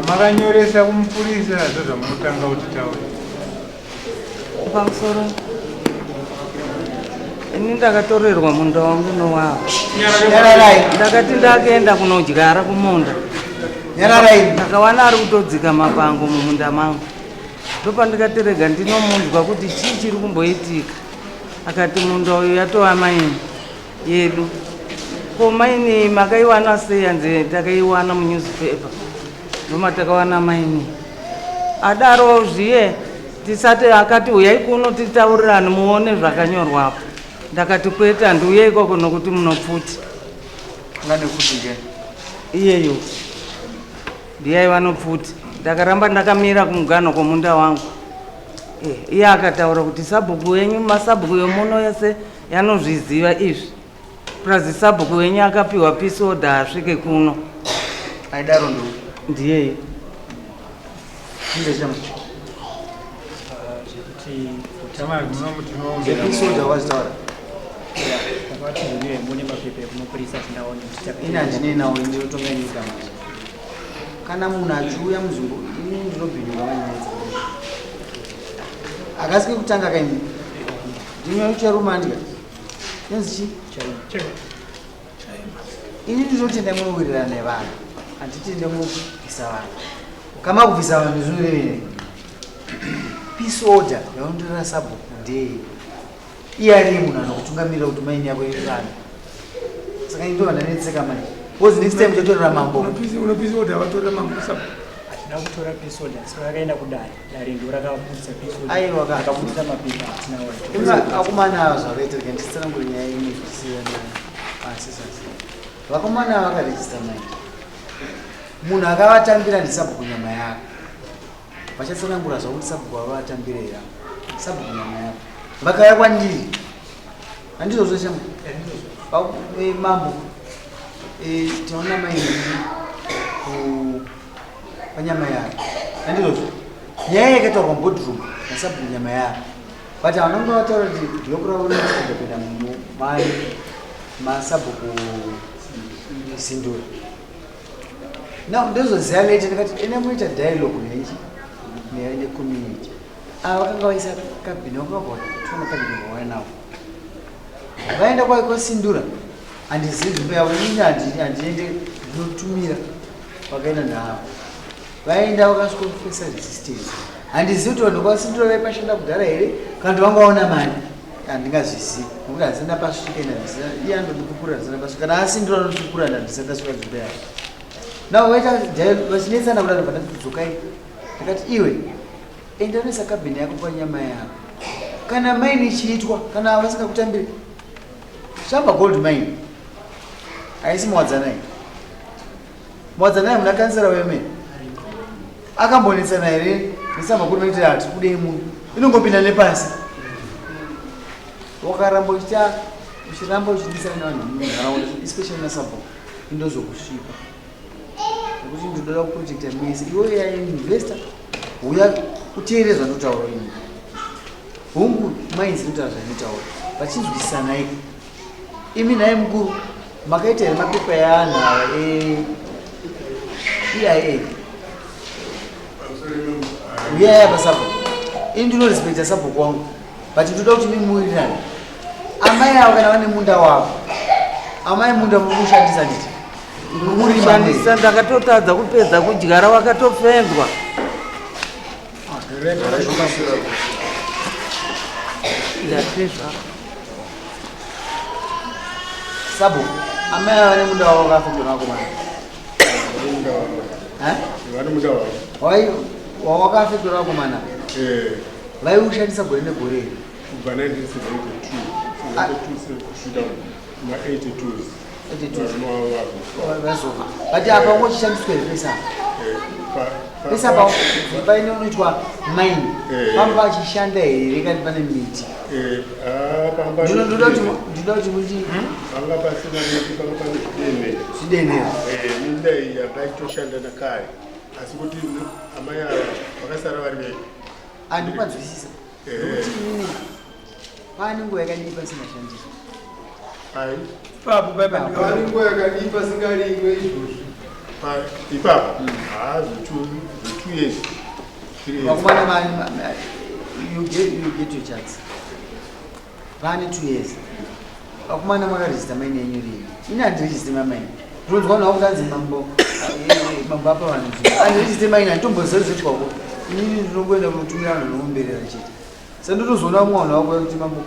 Makanyoresa kumupurisa zvazvamutanga kuti taure. Pamusoro. Ini ndakatorerwa munda wangu nowawo. Ndakati ndakaenda kunodyara kumunda. Ndakawana ari kutodzika mapango mumunda mangu. Ndopandikaterega ndinomunzwa kuti chii chiri kumboitika. Akati munda uyu yatova maini yedu. Ko maini makaiwana sei? Anze takaiwana munewspaper. Ndoma takawana maini. Adaro zviye tisati akati uyai kuno titaurirane muone zvakanyorwapo. Ndakati kwete andiuye ikoko nokuti munopfuti. Ngane kuti nge. Iyeyo. Ndiyai vanopfuti. Ndakaramba ndakamira kumugano kwomunda wangu. Iye akataura kuti sabhuku wenyu masabhuku yomuno yese yanozviziva izvi. Prazi sabhuku wenyu akapiwa peace order asvike kuno. Aidaro ndo. Ndiye. Ndiye chama. Chama muno mutino peace order wazitaura. Wakati ndiye mune mapepe kunopolisa tinaona ina ndinena wende utonga nyika manje. Kana munhu achiuya muzvimbo ini ndinobhinyuka manyaya. Akasike kutanga kaini. Ndimwe ucharumandika. Yenzi chi? Chaima. Ini ndinotenda munowirirana nevanhu. Handitende mubvisa vanhu. Kama kubvisa vanhu zvinorevere. Peace order yaundirira sabhuku ndei. Iye ari munhu anokutungamirira kuti maini yako irirane. Saka ini ndova ndanetseka manje. Because next time uchatorera mambo. Uno peace order watorera mambo sabhuku. Hatina kutora peace order, saka akaenda kudai. Dari ndo rakabudisa peace order. Aiwa ka. Akabudisa mapepa tinaona. Ima akumana zvakaita ndisana muri nyaya ine zvisiyana. Asisasi. Vakomana vakarejista maini. Munhu akavatambira ndisabhuku nyama yako. Vachatsanangura zvakuti sabhuku avavatambirira. Sabhuku nyama yako. Vakaya kwandiri. Handizvo zveshe mambo. Tinoona maini panyama yako. Handizvo. Nyaya yakaitaurwa boardroom nasabhuku nyama yako. But vanonge vataura kuti ndokura unopinda mumai masabhuku sindura. Now ndozoziva later ndikati ene muita dialogue ne community. Vakanga vaisa kabhini vakabva tona kabhini vawainawo. Vaenda kwaikosindura handizivi nzvimbo yavo ini handiende ndinotumira vakaenda ndavo. Vaenda vakasvika kufesa resistance. Handizivi kuti vanhu kwasindura vaipashanda kudhara here kana kuti vangaona mari. Handingazvizivi nokuti hazina pasvika ina ndisina iye andondikupura ndisina pasvika kana asindura andondikupura ndandisina ndasvika nzvimbo yavo. Now vachinetsana kudaro vandadzokai ndikati iwe endanesa kabhini yako panyama yako. Kana maini ichiitwa kana vasingakutambiri shamba gold mine haisi mwadzanai. Mwadzanai muna kansera wemene akambonetsana here nesamba kuri maitira ati kudei munhu inongopinda nepasi. Wakaramba uchiramba uchidisana nevanhu munharaunda especially nasabhuku indozokusvipa. Kuti ndoda kuprojecta mese iwe yainvesta uya kuteerezwa ndotaura ini. Hungu mainzi ndotaura zvanotaura vachinzwisisanaiko. Imi naye mukuru makaita here mapepa yaanhu ava EIA uyaya pasabhuku. Ini ndinorespekta sabhuku wangu but ndoda kuti mimuwirirane. Amai avo kana vane munda wavo amai munda mukushandisa nditi Shandisa ndakatotadza kupedza kudyara wakatofendwa. Sabhuku amai vane munda wavo wakafendwa nakomana. Wawakafendwa nakomana. Vaiushandisa gore negore here. Kubva 1972 kusvika kuma 82s. But apa ngochishandiswa here pesa. pesa pa paine unoitwa mine pamba chishanda here kati pane miti ndinoda kuti kuti panga pasina miti panga pane zvidenera minda iyi yakaitoshanda nakare asi kuti amai ava vakasara vari vei andikwanzwisisa nokuti inini pane nguva yakadii pasingashandiswa pane nguva yakadii pasingarimwe izvozvi ipapo the 2 years you get your chance pane 2 years akumana makarejista maine yenyu rii ini handirejiste mamaine ndinonzwa kuti anzi mambo apa vanhu handirejiste maine handitombozerizotwako inini ndinongoenda kunotumira vanhu nokumberera chete sandotozoona mwana wako kuti mambo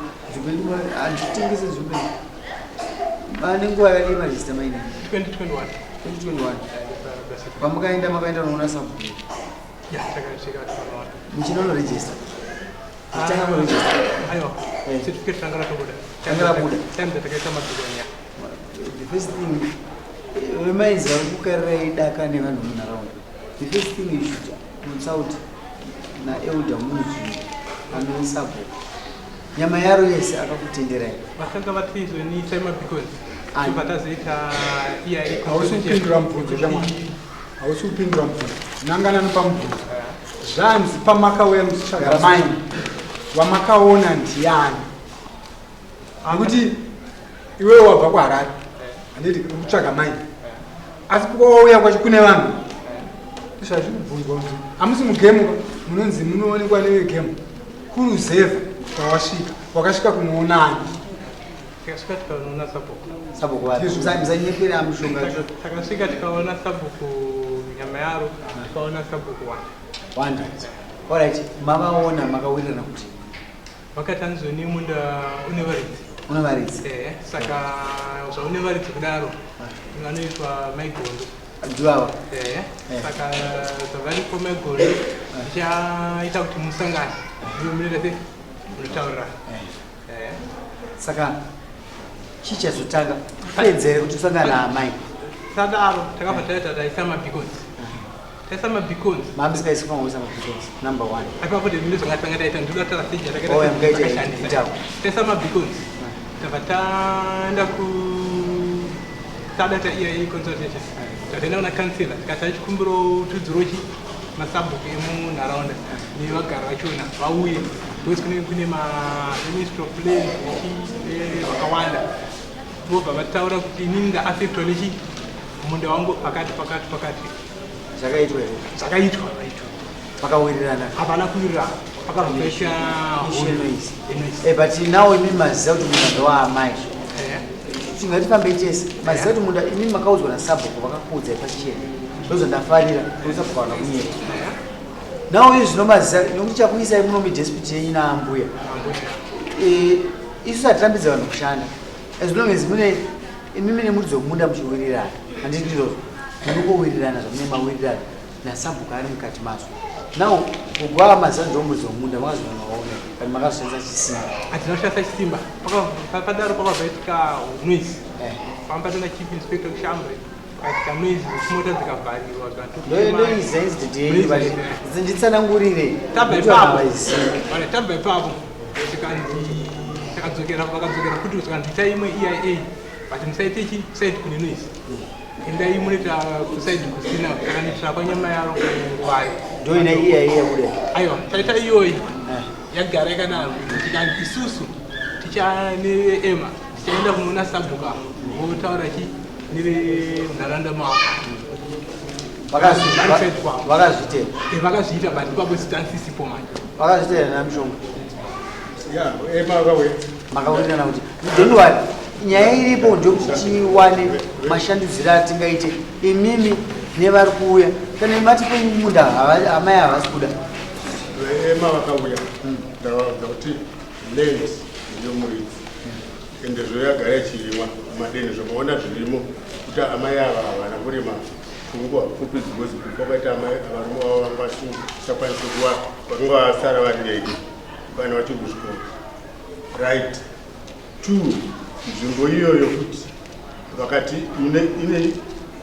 handitengese zvimbe pane nguva yakadii marejista maine 2021 pamakaenda noona sabhuku muchinonorejista tanga norejista tangarabuda the first thing remains kukarira idaka nevanhu munharaunda the first thing you should consult naelder munhu anosabhuku nyama yaro yese akakutenderai vakanga vatizonisa mabhikozi hausupindura mubvunzo shamwari hausupindura mubvunzo nangana nopamubvunzo zvanzi pamakauya muchitsvaga maini wamakaona ndiani nekuti iwewe wabva kuharare handiti kutsvaga maini asi kwauya kwacho kune vanhu zvazvinobvunzwa kuti hamusi mugemu munonzi munoonekwa nevegemu kuruzevha kwawasvika wakasvika kunoonani takasvika tikaona sabhuku nyama yaro tikaona sabhuku 1 alright mavaona makawirirana kuti vakatanzoni munda unevaridzi saka zvaunevaridzi kudaro vanoitwa maigondo ndivava saka zvavaripo maigondo ichaita kuti musangane ndiomurerese munotaurira saka chichazotanga kuedzere kuti usangana naamai sadaro takabva taita taisa mabhikozi maambisikaisi kumauyisa mabhikozi number 1 akavafoti ndizongatanga taita ndidataura seja takashandisa taisa mabhikozi tabva taenda tadata EIA consultation tataenda kuna kansela tikata chikumbiro tudzirochi masabhuku emunharaunda nevagari vachona vauye because kune maministry of land vakawanda vobva vataura kuti inini ndaaffectwa nechi munda wangu pakati zvakaitwa pakawirirana hapana kuwirirana pakarofesha but now imi maziva kuti munda ndowaamai tingatifambei chese maziva kuti munda imi makaudzwa nasabhuku vakakuudza pachichena ndozvandafarira osabhuku vana kunyeka now izvi zvinomaziva nokuti chakuisai muno midespiti yenyu naambuya isu hatitambidza vanhu kushanda as long as imi mine muridzi womunda muchiwirirana handiti ndizvozvo munokowirirana zvamune mawirirana nasabhuku ari mukati mazvo now kugwava maziva ndomuridzi womunda makazovanawaona kana makazoshandisa chisimba hatina kushandisa chisimba padaro pakabvaitika noise pambatana chief inspector kuchambere katika noise mota dzikavharirwa nditsanangurire tabva ipapo vakadzokera kuti usakandiita imwe EIA but musaite chi side kune noise endai munoita kusaidi kusina kakanitira kwanyama yaro kwayo ndoina EIA kuda aiwa taita iyoyi yagara yakadaro tikanzi isusu tichaneema tichaenda kunoona sabhuka votaura chi nevenharaunda mavo vakazviita but ipapo sitansisipo manje vakazviitira namushonga makauya makawirirana kuti don't worry nyaya iripo ndokuti tiwane mashandudziro atingaite imimi nevari kuuya kana mati pemunda amai havasi kuda ema vakauya ndavaudza kuti land ndomuridzi ende zvoyagara ichirimwa madeni zvomaona zvirimo kuti amai ava havana kurima pfungwa pfupi dzikozi kwakaita amai avarume vavo vangachakwanisa kuva vakanga vasara vari vegi vana vachiri kuzvikoro right 2 nzvimbo iyoyo kuti vakati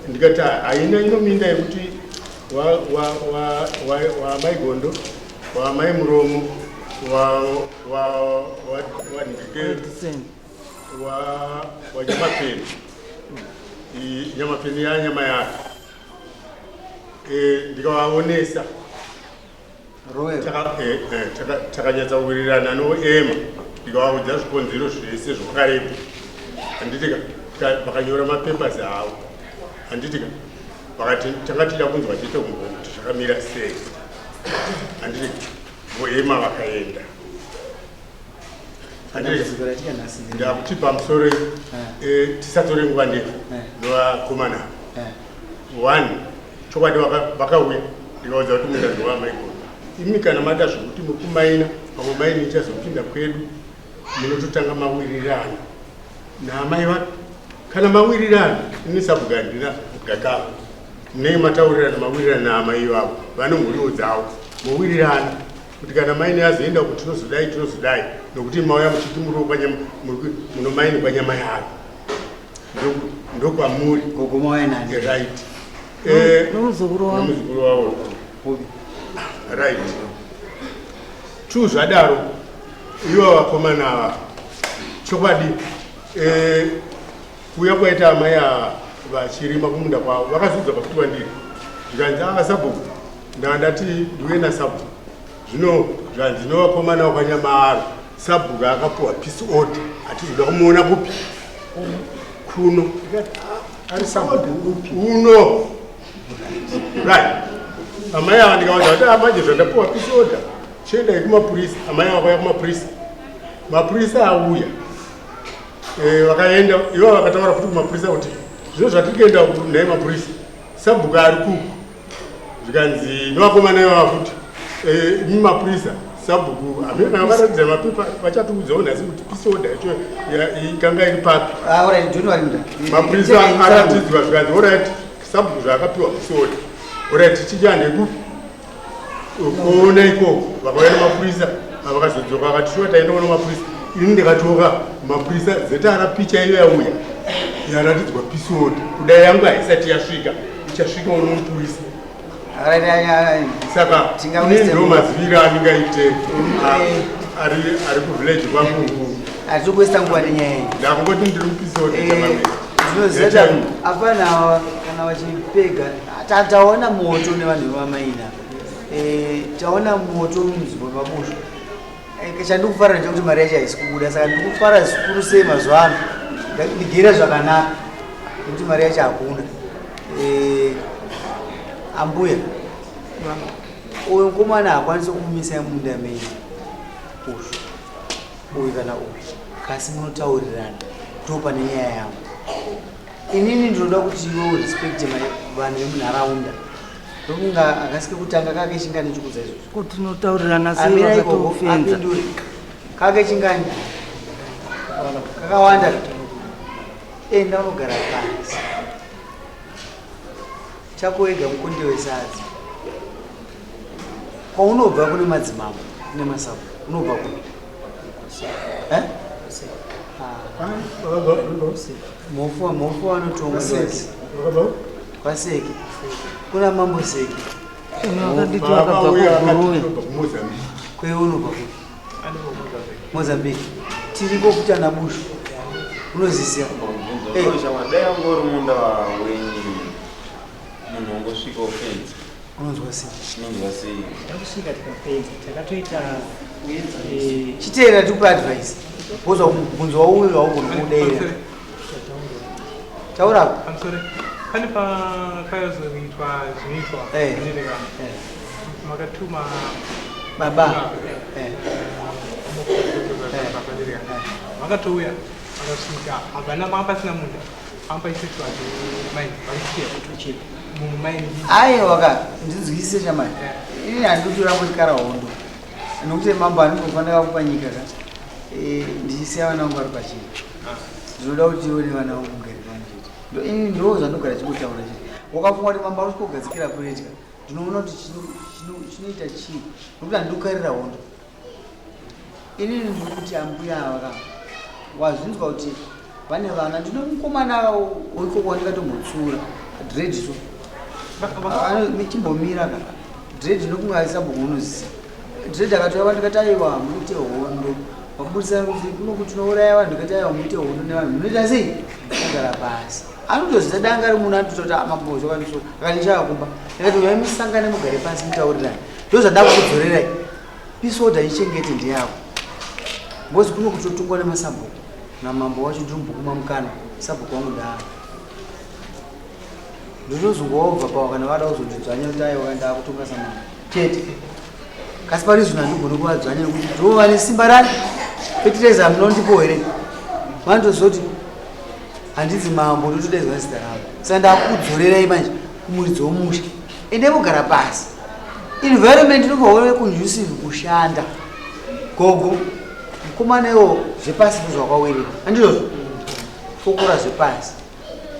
ndikati haina ino minda yekuti wa maigondo wa maimuromo wa nyamapeni nyamapeni ya nyama yake ndikawaonesa takanyatsa kuwirirana noema ndikawaudza zvikonzero zvese zvokareba handitika vakanyora mapepasi avo handitika vakati takatida kunzwa chete kumbo kuti zvakamira sei handitika voema vakaenda ndakuti pamusoro tisatore nguva ndefu novakomana one chokwadi vakauya ndikaudza kuti munda ndowamaigondo imi kana mada zvokuti mukumaina pamwe maini ichazopinda kwedu munototanga mawirirano naamai vake kana mawirirano ini sabugandira gakava munenge mataurirana mawirirano naamai vavo vane mhuriwo dzavo mowirirana kuti kana maini azoenda kuti tinozodai nokuti mauya muchiti munomaini kwanyama yavo ndokwamuri right nomuzukuru wavo right tu zvadaro ivo vakomana ava chokwadi kuuya kwaita amai ava vachirima kumunda kwavo vakazudza pakutiwa ndiri zvikanzi sabhuku ndandati ndiuye nasabhuku zvino zvanzi novakomana vakanyama aro sabhuku akapuwa peace order hatizoda kumuona kupi kuno ari sabhuku upi uno right amai ava ndikaudza kuti amanje zvandapuwa peace order chiendai kumapurisa amai ava kwaya kumapurisa mapurisa auya vakaenda ivo vakataura kuti kumapurisa kuti zvino zvatirikuenda naye mapurisa sabhuku ari kuku zvikanzi novakomana ivava futi imi mapurisa sabhuku hamina vakaratidza mapepa vachatiudzawo nhasi kuti peace order yacho ikanga iri papi mapurisa aratidzwa zvikanzi orit sabhuku zvaakapiwa peace order orit tichichande kupi kuona ikoko vakaenda mapurisa vakazodzoka vakati shuwa taendaona mapurisa ini ndikatoka mapurisa zeta rapicha iyo yauya yaratidzwa peace order kudai yangu haisati yasvika ichasvika uno mupurisa saka ndo maziviro anengaite ari kuvillage kwangu atikuisa nguva nenyaya ndakungoti ndiri mupeace order zvinozeta apana kana vachipega taona moto nevanhu vevamaina taona moto muzimbabwe chandikufarira ndechekuti mari yacho haisi kubuda saka ndikufara zvikuru sei mazuva ano ndigere zvakanaka nekuti mari yacho hakuna ambuya uyu mukomana hakwanisi kumumisa munda mei ushu uyu kana uyu kasi munotaurirana topane nyaya yangu inini ndinoda kuti iwe respect vanhu vemunharaunda ndokunga akasike kutanga kake chingani chikudza izvozvo kuti notaurirana seapindure kake chingani kakawanda enda unogara pasi chako ega mukonde wesadzi kwaunobva kune madzimambo nemasabu unobva kune mofu wanotonga kwaseke kuna mambo seke akaditi vakabva kuguruwe kweunobva ku Mozambique tiriko kutana bushu unozisiya dai angori munda wenyu munhu wangosvika ofenzi unonzwa sei takusvika tikapedza takatoita chiteera tikupa advice bozwa kubvunzo wauyo waugona kudeera taurapo pane pakazoitwa zvinoitwa makatuma baba vakatouya vakasvika havana mapasina munda ampaisitwa mumaini aiwa ndinzwisise chamai ini handikutorambo tikara hondo nokuti mambo anongofanira kupa nyika ka ndichisiya vana vangu vari pachii ndinoda kuti iwe nevana vangu mugari panjeti ini ndo zvandogara chikutaura chii wakafunga kuti mambo anosvika kugadzikira kuretka ndinoona kuti chinoita chii nokuti handikukarira hondo ini ndikuti ambuya ava wazvinzwa kuti vane vana ndino mukomana wekoko wandikatombotsura dredso michimbomira kana dread nokunga sabhuku unoziva dread akatova vanhu kataiwa muite hondo wakubudisa kunokuti unouraya vanhu kataiwa muite hondo nevanhu munoita sei kugara pasi anotoziva danga remunhu anototi amabozvo kaniso akanichaakumba akati uyai musangane mugare pasi mutaurirani ndozvada kukudzorerai pisoda ichengete ndeyako ngozi kuno kutotungwa nemasabhuku namambo wacho ndirimubhukuma mukana sabhuku wangu ndaa ndinozongobva pawa kana vada kuzondidzvanya kuti aiwa kandaa kutonga samambo chete kasi pari zvino handigoni kuvadzvanya nekuti ndova nesimba rani petireza munondipo here vandoziva kuti handidzi mambo ndotodaidzwa zita rangu saka ndakudzorerai manje kumuridzi womusha ende kugara pasi environment inobva conducive kushanda gogo mukomana iwo zvepasi ndozvakawirira handizvozvo fokora zvepasi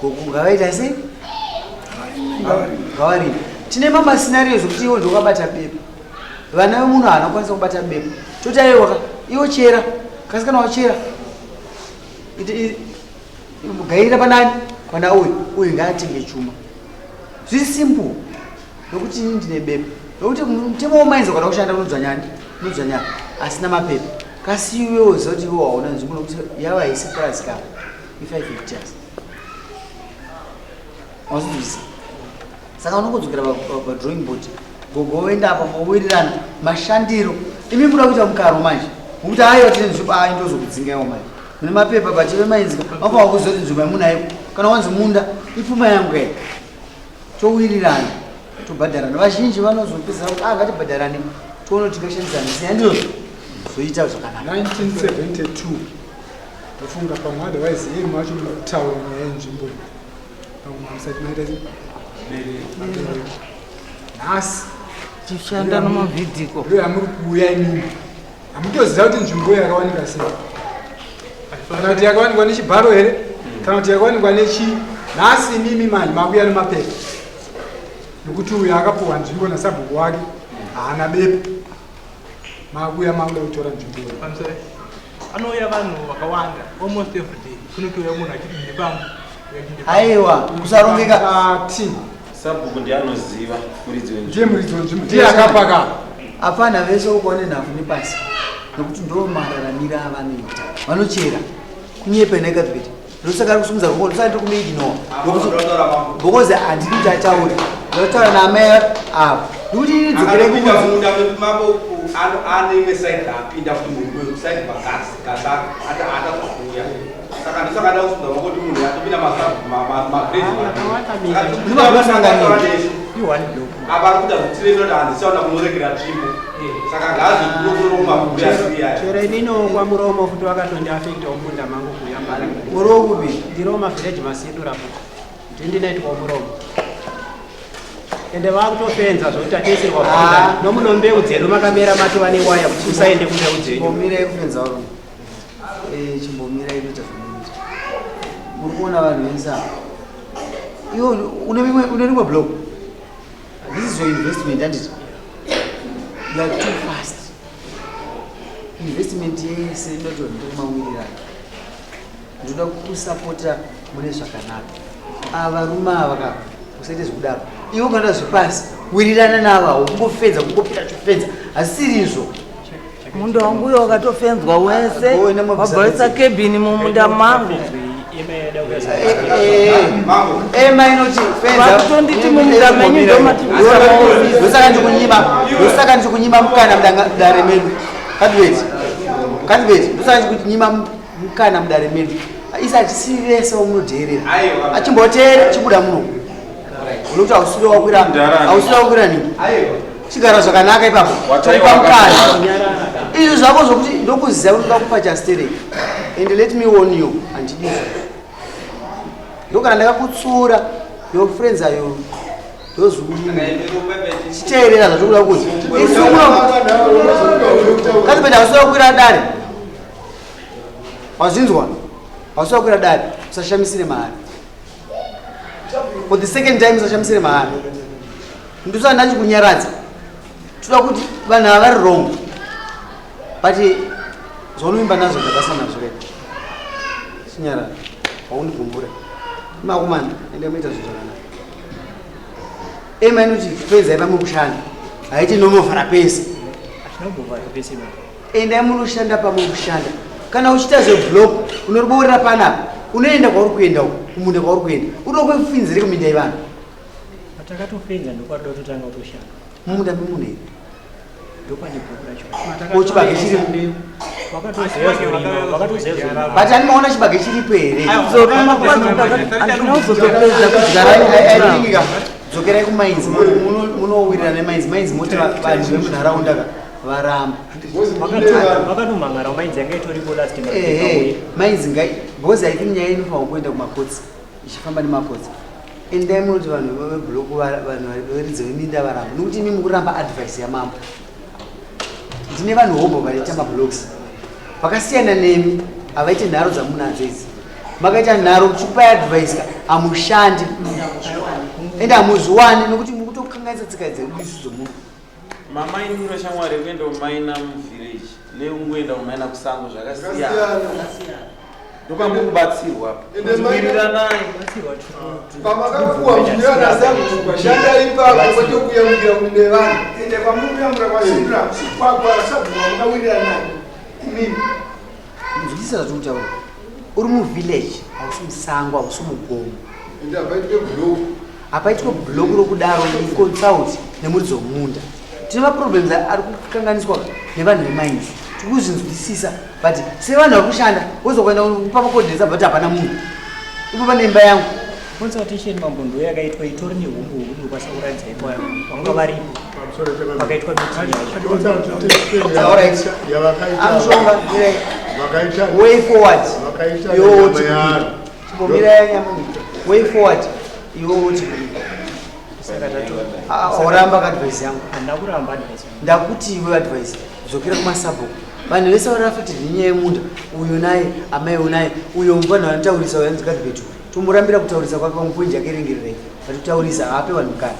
gogo ngavaita sei ngavarima tine mamasinario zvokuti iwo ndokabata bepa vana vemunhu haana kukwanisa kubata bepa toti aiwaka iwo chera kasi kana wachera gairira panani pana uyu ngaatenge chuma zviri simple nokuti ini ndine bepa nokuti mutemo womainza kana kushanda unodzvanyani asina mapepa kasi iwewo ziva kuti iwo hauna nzvimbo nokuti yava haisi purasi kava i5 hectares wazvizvisa saka unongodzokera padrawing board gogo woenda apa mowirirana mashandiro imi muda kuita mukaro manje nokuti aiwa tine nzvimbo ndozokudzingawo manje mune mapepa pachive mainzika mafanwa kuziva kuti nzvimbo yamunaipo kana wanzi munda ipfuma yangu yai towirirana tobhadharana vazhinji vanozopedzera kuti ngatibhadharane toona kuti tingashandisana sei ndizvo zoita zvakanaka 1972 ndofunga pamwe otherwise iri macho mutaura nyaya yenzvimbo musati maita nhasi tichanda nomavhidhiko ndo yamuri kuuya imimi hamutoziva kuti nzvimbo yakawanika sei kana kuti yakawanikwa nechibharo here kana kuti yakawanikwa nechi nhasi imimi mani makuya nemapepa nokuti uyu akapuhwa nzvimbo nasabhuku wake haana bepa makuya makuda kutora nzvimbo anouya vanhu vakawanda almost every day kunotouya munhu achiti ndipamwe aiwa kusarongeka ati sabhuku ndianoziva muridzi ndiye muridzi wenzvimbo ndiye akapaka apana vese ukuone nhafu nepasi nokuti ndo mararamiro avanoita vanochera kunyepa nekavheti ndosaka kusumudza ruoko ndosaka ndiri kumaiginowa because handidi kuti ataure ndotaura naamai avo nokuti inidzokere anenge side apinda kuti munhu side bagasi kasaka atakuya saka ndosakada kusumudza ruoko kuti munhu atopinda avari kuda kutirenda handisaona kunoregera nzvimbo saka ngazi kunokuromabuya chero ininoongwa muromo futi wakatondiafektawo munda mangu kuyamba murokupi ndiro mavhileji masindura futi ndindinaitwawo muromo ende vakutofenza zvokuti ateserwa munda nomuno mbeu dzedu makamera matova newaya kuti usaende kumbeu dzenyu chimbomirai kufenza uromo chimbomirai inoita zvomuita muri kuona vanhu vensaa iwo une rimwe block. This is your investment, and you are too fast. Investment yes, not your mawirira. Ndoda kusupporta mune zvakanaka. Ava ruma vaka usaite zvekudaro. Iwo kana zvipasi wirirana nava ungofenza kungopita chofenza asiri izvo. Munda wangu uyo wakatofenzwa wese wabhalisa kebhini mumunda mangu. Inoti vatonditi mumunda menyu ndosaka ndikunyima mukana mudare medu kandibeti ndosaka ndikunyima mukana mudare medu isati sivese wamunodheerera achimboteera chibuda muno unokuti ausire wakwira nini chigara zvakanaka ipapo toipa mukana izvo zvako zvokuti ndokuziva kuti ndakupa chasterei and let me warn you andidizvo ndokana ndakakutsura your friends are you those who chiteerera zvachokuda kuti katipenda ausira kukwira dare wazinzwa ausira kukwira dare usashamisire mahari for the second time usashamisire mahari ndosaka ndachikunyaradza toda kuti vanhu ava vari wrong but zvaunoimba nazvo ndabasa nazvo rega chinyarara waundigumbura makumana ende muita zvinhu zvakanaka emanuti peza ipamwe kushanda haiti nomofara pese ende munoshanda pamwe kushanda kana uchita zveblog unoriboorera panapa unoenda kwauri kuenda kumunda kwauri kuenda unokwepfinzire kuminda ivanhu takatofenza ndokwada kutotanga kutoshanda mumunda memune ndopane bhuku racho chibage chiri but animaona chibage chiripo here dzokerai kumainzi munowirira nemainzi mainzi moti vanhu vemunharaunda varamba vakatomhangara mainzi yanga itoripo last mainzi ngai because I think nyaya inofanwa kuenda kumakotsi ichifamba nemakotsi endai munoti vanhu vebhuloku vanhu veridzi veminda varamba nokuti imi mukuramba advice yamambo ndine vanhu hobho vanoita mablogs vakasiyana nemi havaite nharo dzamunadzo idzi makaita nharo chikupai advice hamushandi ende hamuziwani nokuti mukutokanganisa tsika dzedusu dzomunhu mamainiro shamwari kuenda kumaina muvillage neungoenda kumaina kusango zvakasiyana ndokwambokubatsirwa kuzviriranai pamakakuwa muyanasakuashanda ipapo kwetokuyamukira kunde vanhu ende kwamukuyamura kwasindira kwakwasabhuwa mukawiriranayi imini nzwisisa zvatokutaura uri muvillage hausi musango hausi mugomo ende apaitwe bhuloku hapaitwe bhuloku rokudaro iconsult nemuri dzomunda tine maproblems ari kukanganiswa nevanhu vemainzi tikuzvinzwisisa but sevanhu vari kushanda wozokuenda pamakodhesa but hapana munhu ipo pane imba yangu consultation mambondo yakaitwa itori nehumbu hwekuti ukwasakuradza ipo vanga varipo pakaitwa amushonga way forward way forward iwoti oramba kaadvice yangu handakuramba advice ndakuti iwe advice dzokera kumasabhuku vanhu vese vari affected nenyaya yemunda uyo naye amai unaye uyo vanhu vanotaurisa vanzi kadhibetu tomurambira kutaurisa kwake pamupoinji akerengererei vatitaurisa haape vanhu mukana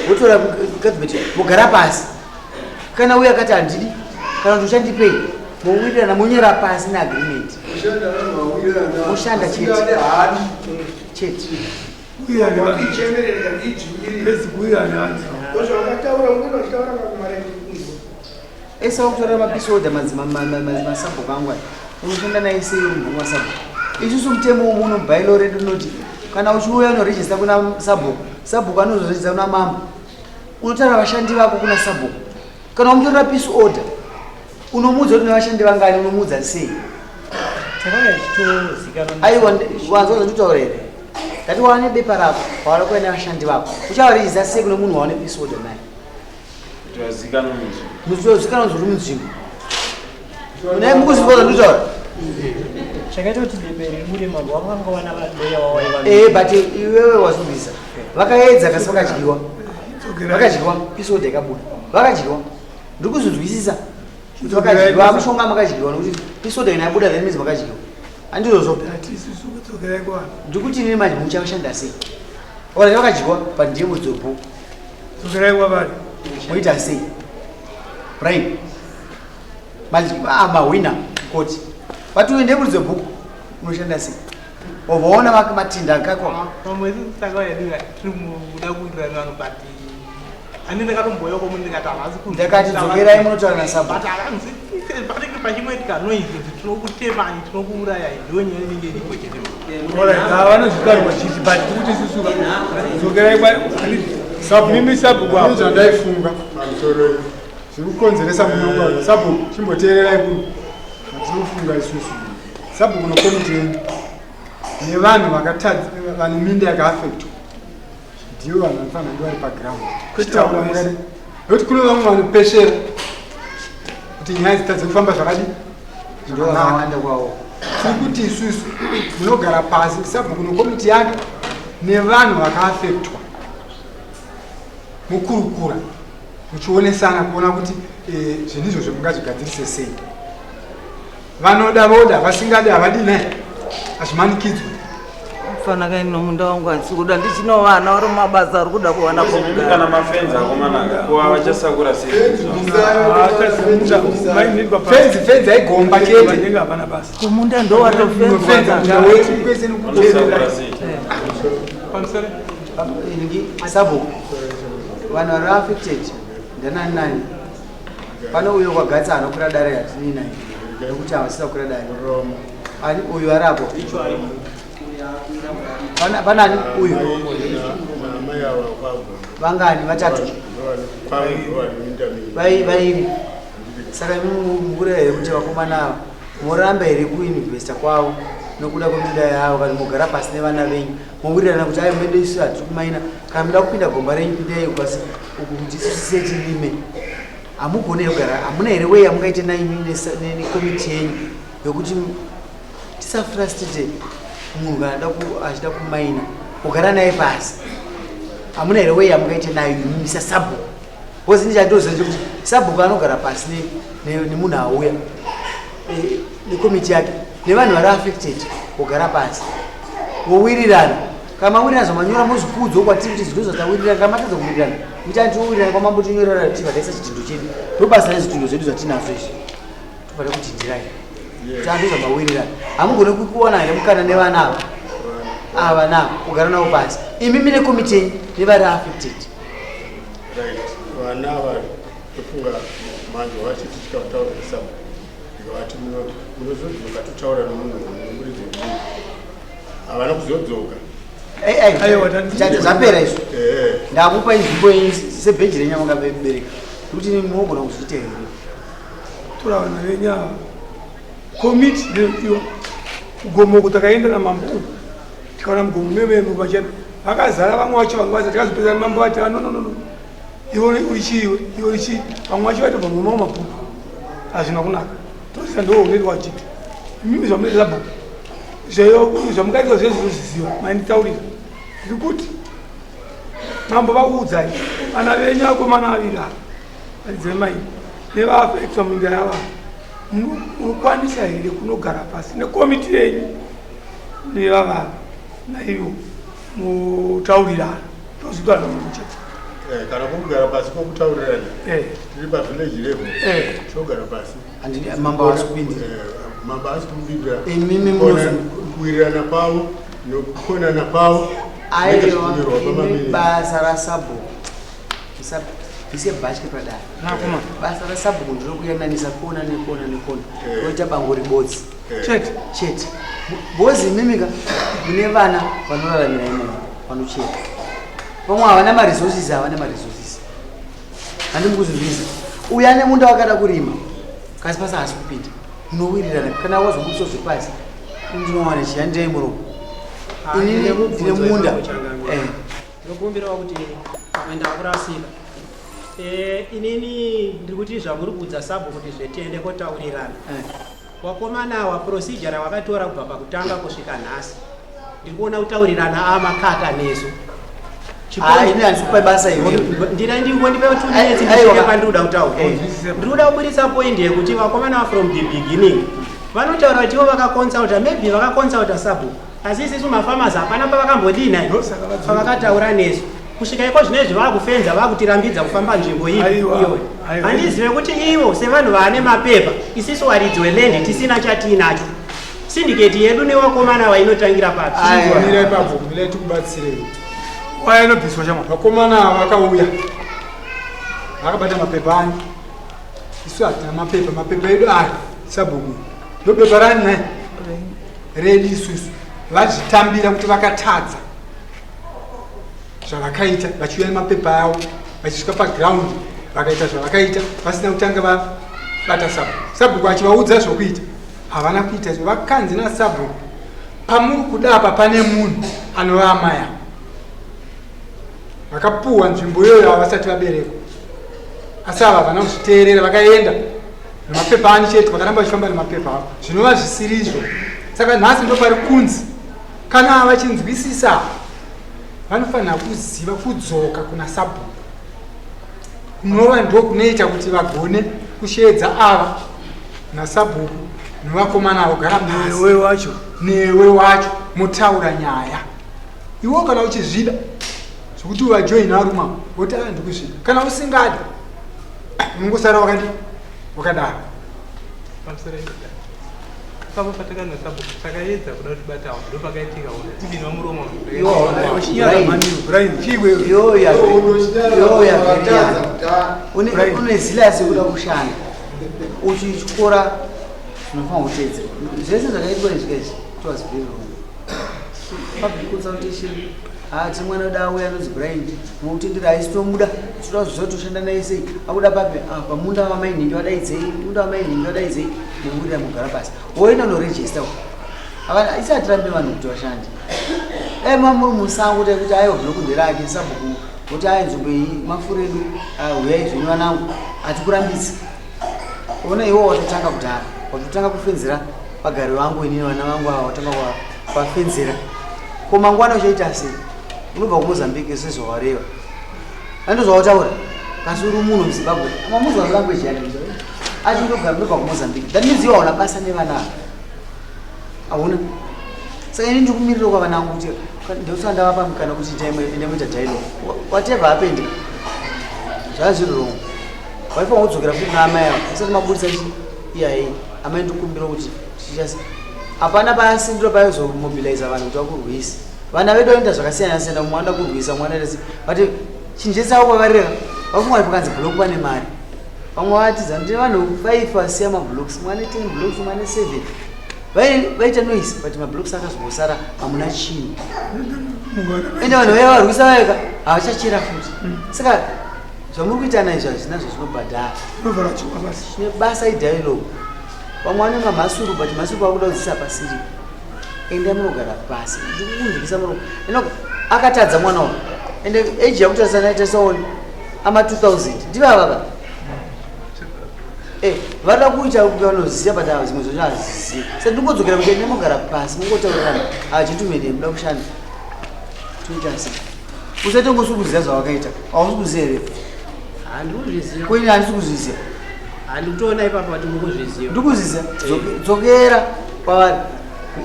votora kadhibetu mogara pasi kana uyo akati handidi kana kuti uchandipei mowirirana monyera pasi neagreement moshanda chete ese wakutora mapisoda masabhuku angu aya unoshanda naisei rumbu masabhuku isusu mutemo womuno mubhailo redu rinoti kana uchiuya unorejista kuna sabhuku anozorejista kuna mambo unotaura vashandi vako kuna sabhuku kana wamutorera peace order unomudza kuti nevashandi vangani unomudza sei aiwa wanza zvatitaura here ngati waane bepa rako wawana kuva nevashandi vako uchavarejista sei kune munhu wawane peace order naye zvikanwa zviri munzvimbo munai mukuziva zvanditaura chakaita kuti bepa riri muri mambo wakanga wana vadoya wawaiva but iwewe wazivisa vakaedza kasi vakadyiwa pisoda ikabuda vakadyiwa ndiri kuzvinzwisisa kuti vakadyiwa mushonga makadyiwa nokuti pisoda ina yabuda then mizi makadyiwa handizvozvo ndiri kuti nini manje muchashanda sei orati vakadyiwa pandiye mudzobhu moita sei right mahwina koti vatuende muri dzebhuku unoshanda sei ovaona matinda akakwa pamwe sisakaedira tiri muda kuitirana vanhu but ani ndakatomboya komu ndikatavasi ndakati dzokerai munotaura nasabhuku panenge pachimoitika noizi kuti tinokutemai tinokuuraya ndonyaya inenge iripo chete vanozvikarwa chiti but kuti isusu dzokerai mimi sabhuku apo zvandaifunga pamusoro zviri kukonzeresa munongo sabhuku chimboteererai kuno matinofunga isusu sabhuku nokomiteni nevanhu vakatadza vane minda yakaafectwa ndivo vanhu vanofanira kunge vari paground nokuti kune vamwe vanopeshera kuti nyaya dzitadze kufamba zvakadi ndovawanda kwavo tiri kuti isusu munogara pasi sabhuku nokomiti yake nevanhu vakaafectwa mukurukura muchionesana kuona kuti zvinhu izvozvo mungazigadzirise sei vanoda voda vasingadi havadi naye hazvimanikidzwa fana kaini nomunda wangu hansi kuda ndichinovana uri mabasa ari kuda kuwana kana mafenzi akomanaga kuva vachasakura fenzi aigomba chete kumunda ndo watofenza sabhuku vanhu vari affected ndanani nani pano uyo kwagatsa anokura dare hatini naye nekuti havasisa kukura dare ani uyu arapo panani uyu vangani vatatu vairi saka mukura here kuti vakomana ava moramba here kuinvesta kwavo nokuda kwemunda yavo kana mugara pasi nevana venyu mowirirana kuti ayo mende isu hatiri kumaina kana muda kupinda gomba renyu pindai ukasi uku kuti isuse tirime hamugone kugara hamuna here wei yamungaite naimi nekomiti yenyu yokuti tisafrustite munhu kana achida kumaina kugara naye pasi hamuna here wei yamungaite nayo imisa sabhuku kozi ndichandoziva kuti sabhuku anogara pasi nemunhu auya nekomiti yake nevanhu vari affected kugara pasi vowirirana kana mawirirana zvamanyora muzvikudzo kwatiri kuti zvinhu zvatawirirana kana matadza kuwirirana muchani towirirana kwamambotinyorera tiva taisa chitindo chedu ndobasa rezvitindo zvedu zvatinazvo izvi tobada kutindirai tando zvamawirirana hamugone kukuona here mukana nevana ava navo kugara navo pasi imi mine komiti yenyu nevari affected vana ava tofunga manje vachiti tikataura sabu ndikavati munozodzoka totaura nomunhu muridzi wemunhu havana kuzodzoka zvapera izvo ndakupa inzvimbo sebhenji renyama ngabebereka kuti munogona kuzviita here tora vana venyava komiti neiwa kugomo takaenda namambo tikaona mugomo mememo vachana vakazara vamwe vacho vanga vasa tikazopedzana mambo vati no iwe uchiiwe iwe uchi vamwe vacho vaitobva mumao mabhuku hazvina kunaka tosisa ndouneti wachiti mimi zvamuneti zabhuku zvamukaitwa zvezvinoziziva mainditaurira ndiri kuti mambo vakuudzai vana venyu akomana aviri ava vaidzemai nevaafektwa minda yava munokwanisa here kunogara pasi nekomiti yenyu nevavava naivo mutaurirana tozvitwana muchete kana kugara pasi kwokutaurirana tiri pavillage level togara pasi mambo asipindi mambo asikumbidira kuwirirana pavo nokukonana pavo aiwa basa rasabhuku ise bhatya padare basa rasabhuku ndinokuyananisa kona nekona nekona toita bango ribodzi chete bhozi imimika mune vana vanoraramira imomo vanocheka vamwe havana maresources handimi kuzivisa uyu ane munda wakada kurima kasi pasa hasi kupinda unowirirana kana wazobudiswa zvepasi ndinowana chiyandirei muromo inini ndine munda ndinokumbirawo kuti pamwe kurasika inini ndiri kuti zvamuri kuudza sabhu kuti zvetiende kotaurirana wakomana wa procedure wakatora kubva pakutanga kusvika nhasi ndiri kuona kutaurirana amakaka nesu ndira ndingondipe 2 minutes ndisvike pandinoda kutaura ndinoda kubudisa point yekuti vakomana from the beginning vanotaura kuti ivo vakaconsulta maybe vakaconsulta sabhuku asi isisu mafamasi hapana pavakambodina pavakataura nesu kusvika iko zvinezvi vakufenza vakutirambidza kufamba nzvimbo iyo handizive kuti ivo sevanhu vane mapepa isisu waridzi weland tisina chatiinacho sindiketi yedu nevakomana vainotangira patikubatsirei wainobviswa chama vakomana vakauya vakabata mapepa ani isu hatina mapepa edu ari sabhuku ndopepa rani naye redi isusu vazvitambira kuti vakatadza zvavakaita vachiuya nemapepa avo vachisvika pagiraundi vakaita zvavakaita vasina kutanga vabata sabhuku achivaudza zvokuita havana kuita izvo vakanzi nasabhuku pamuri kudapa pane munhu anova amai avo vakapuhwa nzvimbo iyoyo havasati vaberekwa asi ava havana kuzviteerera vakaenda nemapepa ani chete vakaramba vachifamba nemapepa avo zvinova zvisiri izvo saka nhasi ndopari kunzi kana vachinzwisisa vanofanira kuziva kudzoka kuna sabhuku kunova ndo kunoita kuti vagone kushedza ava nasabhuku nevakomana vogara pasi newe wacho mutaura nyaya iwo kana uchizvida zvokuti uvajoina aruma voti ndikuzvida kana usingadi unongosara wakadaro papa patakana sabhuku takaedza kuda kutibatawo ndopakaitika tidinwa muromo une zilasi kuda kushanda uchichikora unofanira kutedzera zvese zvakaitwa izvikaizvi toazibhiriro public consultation ati mwana uda auya anonzi Brian nokutendera haisi tomuda toda zvizotoshanda naye sei akuda pape pamunda wamainingi wadaidzei munda wamainingi wadaidzei nemurira mugara pasi woenda norejista isati rambe vanhu kuti vashande mamuri musango tekuti aiwa bloku nderake sabhuku kuti ai nzvimbo iyi mafuro edu huyai zvenyu vanangu hatikurambidzi ona iwo watotanga kudhara watotanga kufenzera pagari vangu inini vana vangu ava watanga kwafenzera komangwana uchaita sei unobva kumozambique sezvawareva andozvautaura kasi uri munhu muzimbabwe mamuzwa language yake achindogara unobva kumozambique that means iwa una basa nevana hauna saka ini ndikumirira kwavanangu kuti ndosandavapa mukana kuti endemuita dialogue whatever happened zvava zviri wrong waifanira kudzokera futi naamai avo asati mabudisa iyai amai ndikumbira kuti hapana pasindiro paizomobiliza vanhu kuti vakurwisa vana vedu vaenda zvakasiyana siyana mumwe anoda kurwisa mwana rese but chinje chavo kwavareva vafunga kuti pakanzi block pane mari vamwe vatidza ndi vanhu 5 vasiya mablocks mwana 10 blocks mwana 7 vaita noise but mablocks akazombosara hamuna chinhu ende vanhu vaya varwisa vayeka havachachera futi saka zvamuri kuita naizvo hazvinazvo zvinobhadhara chine basa idialogue vamwe vanonga masuru but masuru vakuda kudzisa pasiri ende munogara pasi ndikukunzwikisa muno akatadza mwana wa ende age yakutarisa naita saoni ama 2000 ndivavava varida kuita vanoziva but zvimwe zvacho hazizivi saka ndingodzokera kuti ende munogara pasi mungotaurirana chitumene muda kushanda toita sei usati ungosukuziva zvawakaita hausikuziva here handikuzviziva koini handisi kuzviziva handikutoona ipapa kuti mukuzviziva ndikuziziva dzokera kwavari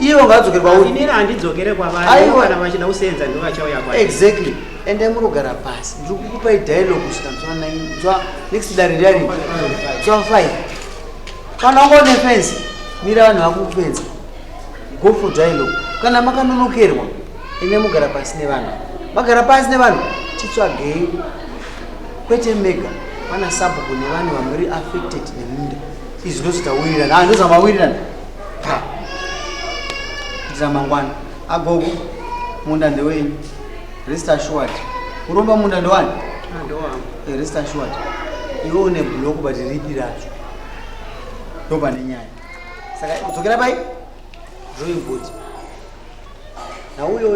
ivo ngadzokere kwauri inini handidzokere kwavari kana vachida kusenza ndo vachauya kwaari exactly ende munogara pasi ndikukupai dialogue kusvika mswa next dare ndiari mswa 5 kana ungaone fence mira vanhu vakufenza go for dialogue kana makanonokerwa ende mugara pasi nevanhu magara pasi nevanhu titsvagei kwete mega pana sabhuku nevanhu vamuri affected nemunda izvi ndozvitawirirana ndozvamawirirana mangwana agogo munda ndewenyu rest assured uromba munda ndowani rest assured iwe une block but ripi racho ndoba nenyaya saka kudzokera pai drawing board na uyo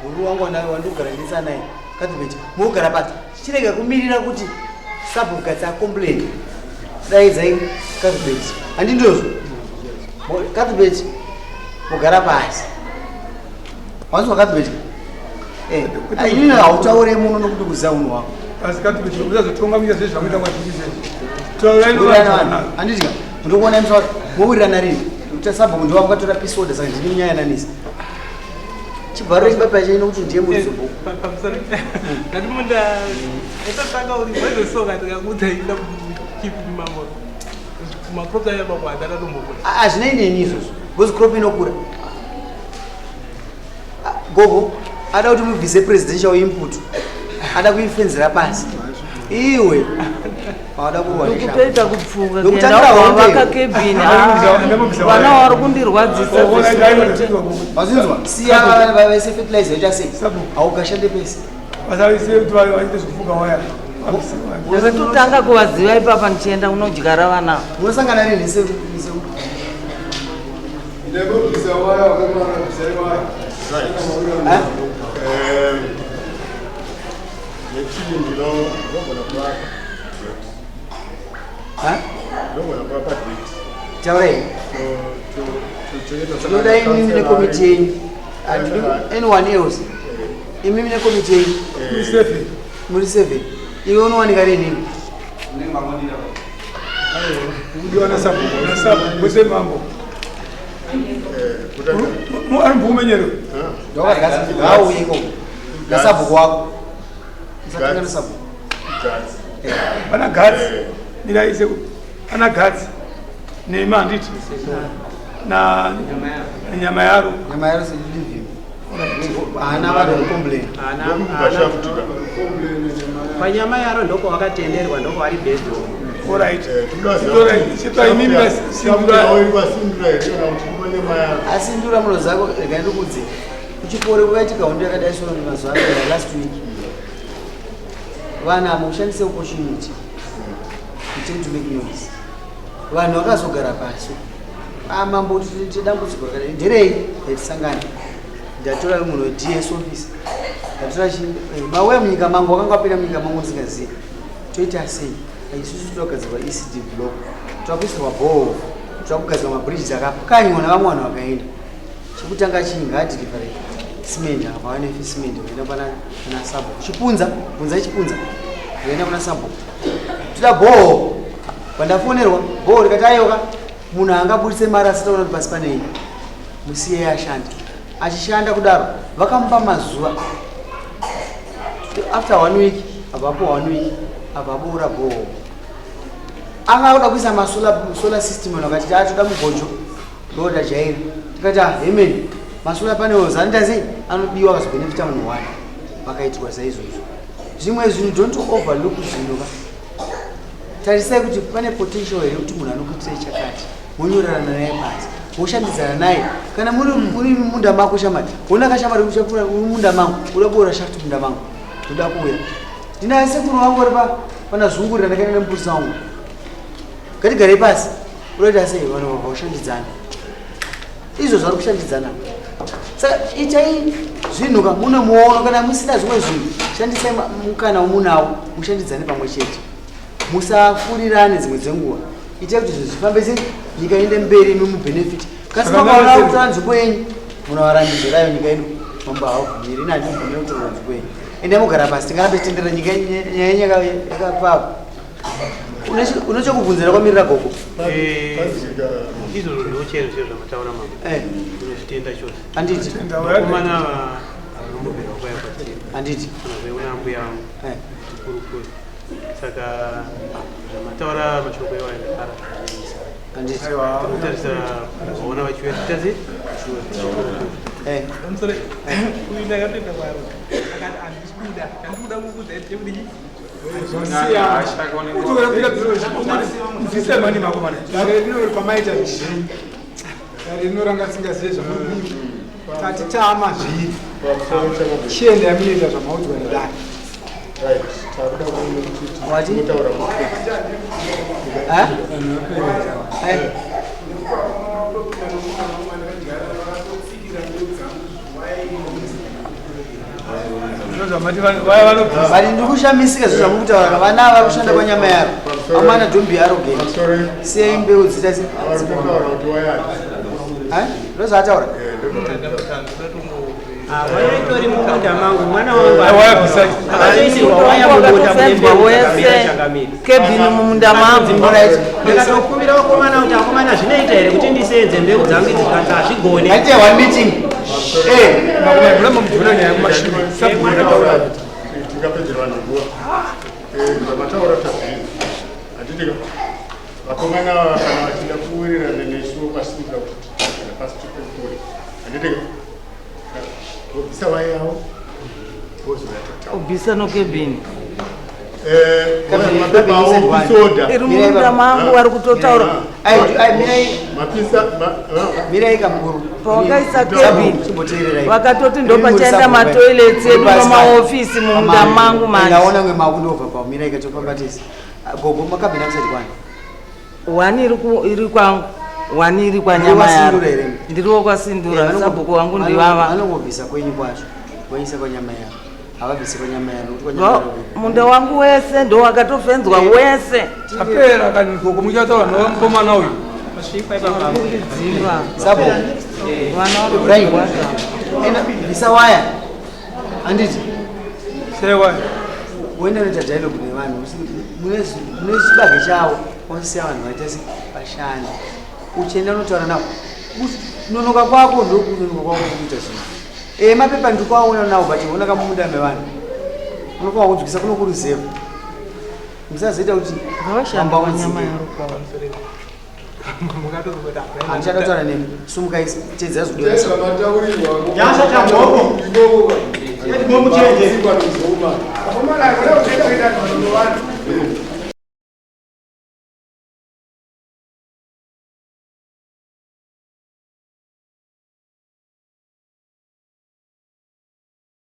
huru wangu wandogara ndisa naye katibeti mugara pasi chirega kumirira kuti sabhuka complain daidzai katibeti handindozvo katibeti mugara pasi wanzwa katibeti inini hautaure muno nokuti kuziva unhu wako handiti ndikuona mswa mowirirana rini sabhuku ndiwangu katora pisoda saka ndini munyayananisa chibhariro chibaba chaino kuti ndiye muzimbo ndatimunda etotanga uri wezosoka ndikakuudza ida kuchipimamo macrops aya bakwata atatombokuda hazvinaineni izvozvo because crop inokura gogo ada kuti mubvise presidential input ada kuifenzera pasi iwe wada kutoita kupfuka kuendavakakebhini vana vari kundirwadzisa vazinzwa siya vese fertilizer ita sei haukashande pese ndakatotanga kuvaziva ipapa ndichienda unodyara vana unosangana rini taurai tinoda imimi nekomiti yenyu anyone else imimi nekomiti yenyu muri 7 iwe unowanika rini ari mvumenyero ndauiko nasabhuku wako usatenga nasabhuku ana gadzi ndiraise ana gadzi Neima nditi. Na nyama yaro. Nyama yaro si live. Ana bado complain. Panyama yaro ndoko wakatenderwa ndoko ari best. Alright. Asindura muno zako rekaenda kudzi. Kuchipore kwaitika hondo yakadai soro mazuva last week. Vana mushandise opportunity. To make noise. Vanhu vakazogara pasi. Mambo tidambudziko rakadai nderei yatisangana. Ndatora munhu DS office. Ndatora mawe munyika mangu wakangapinda munyika mangu ndisingazivi. Toita sei? Isusu tokadzirwa ECD block. Twakuisirwa ball. Twakugadzirwa mabridges akapukanywa navamwe vanhu vakaenda. Chekutanga chinga delivery cement apa vane cement venda pana sabo. Chipunza, punza chipunza. Venda pana sabo. Tida ball. Pandafonerwa ball rikatayoka munhu angabudise mari asitaona kuti pasi panei. Musiye ashanda. Achishanda kudaro vakamupa mazuva. After 1 week, apapo 1 week, apabura ball. Anga kuisa solar system wakati atoda mugojo ndoda jairi tikati amen masolar panels andazi anodiwa kazobenefita munhu wani vakaitwa saizvozvo zvimwe zvinhu don't overlook zvinhu tarisai kuti pane potential here kuti munhu anokuitira chakati monyorana naye pasi woshandidzana naye kana muri munda mako shamati wona kashamari uchapura munda mangu uda kuora shaft munda mangu ndoda kuuya ndina sekuru wangu uri pana zungurira ndakaenda nembudzisa wangu ngatigare pasi unoita sei vanhu vashandidzana izvo zvari kushandidzana saka itai zvinhu munomuono kana musina zvimwe zvinhu shandisai mukana womunawo mushandidzane pamwe chete musafurirane dzimwe dzenguva itai kuti zvinhu zvifambe sei nyika inde mberi mumubenefiti kasi makaona kutora nzvimbo yenyu munovarambidzirayo nyika yedu mamba havabvumiri ina ndibvumire kutora nzvimbo yenyu ende mugara pasi tingarambe tendera nyika yenyu yakapapa unachokubvunzira kwamirira gogo izvo ndinochero chero zvamataura mama inozvitenda chose handiti vakomana vanomubhera kwaya kwatiri handiti veuna mbuya vangu kurukuru saka zvamataura mashoko ewaendekara handiti kutarisa vaona vachiuya titazi kuinda yatoenda kwaro akati andisikuda ndandikuda kukuudza kuti rinoranga singazive zvamuii tati tama zviri chienda yamunoita zvamaudzwa nedai bari ndikushamisika zvo zvamukutaura vana vari kushanda panyama yaro amana dhombi yaro geni sei mbeu dzita ndozvaataura vaitori mumunda mangu mwana wanguakatoisirwa waya mumunda kebhini mumunda mangu ndikatokumbira vakomana kuti akomana zvinoita here kuti ndisenze mbeu dzangu idzi hazvigone aite one meeting tikapedzerwa nguva zvamataura tazviri hatitika vakomana kana vachida kuwirirana nesuwo pasikuda kuti pasi tikukure handitika obvisa vayavo obvisa nokebhini mapepa iri munda mangu vari kutotaura mirai kamukuru pawakaisa kebhini vakatoti ndopachaenda matoilets edu nemaofisi mumunda mangu mandaona mwe makundobva pao mirai katopambatisa gogo makabhina kusati kwani wani iri kwangu wani iri kwanyama yaro ndiriwo kwasindura sabhuku wangu ndivava vanongobvisa kwenyu kwacho voisa kwanyama yaro havabvisi kwanyama yaro munda wangu wese ndo wakatofenzwa wese tapera kani gogo muchataura nomukomana uyu dzimba sabo vana bvisa waya handiti sei waya woenda noita dialogue nevanhu mune chibage chavo onsiya vanhu vaita vashanda uchienda unotaura navo kunonoka kwako ndokunonoka kwako kuita zvinhu mapepa ndikwaona nawo but ona kamumunda mevanhu unokwa kudzikisa kunokuruzeva musazoita kuti ngavashamba kwanyama yaro kwavo mukatozokuta Anchakataura nini? Sumukaisi chedza zvidora. Yasha chamoko. Yati momuchenje. Apomala, kuna kuenda kuenda